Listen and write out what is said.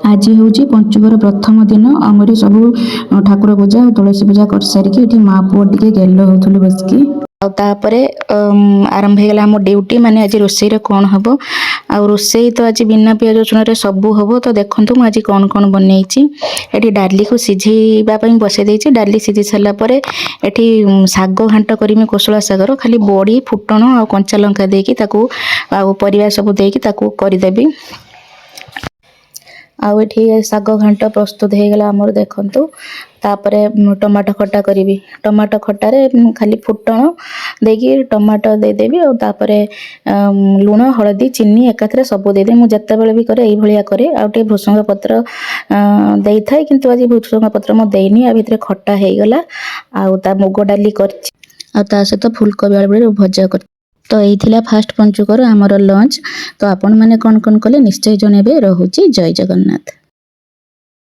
आज हूँ पंचुकर प्रथम दिन आमरी सब ठाकुर पूजा और तुलसी पूजा कर सारिकी ये माँ पुओ टे गेल होलु बसिकी तापरे आरंभ होगा आम ड्यूटी माने आज रोषे कौन हम आ रोषे तो आज बिना पियाज रसुण सबू हम तो देखूँ मुझे कौन कौन बनई ये डाली को सिझेवाई बसई देती डाली सिझी सारापर ये शाग घाट करी कोशला शागर खाली बड़ी फुटण आ कंचा लंका देकी परिवा सब देकी करदेवी आउ ये शाग घाट प्रस्तुत हो गला आमर देखंतु तापरे टमाटो खट्टा करी टमाटो खट्टार खाली फुटण देकी टमाटो देदेवी और तापरे लुण हलदी चीनी एकाथरे सब देदेवी मुझे जितेबाला भी करे यही करे आउटे भृसंग पत्र दे थाए किंतु आज भृसंग पत्र मो देनी आ भितर खट्टा हो गला आ मुग डाली कर सहित फुलकोबी आलू भजा कर तो यही फास्ट पंचुकर आमर लंच तो आपण मैंने कौन कौन कले निश्चय जनइबे। रहुची जय जगन्नाथ।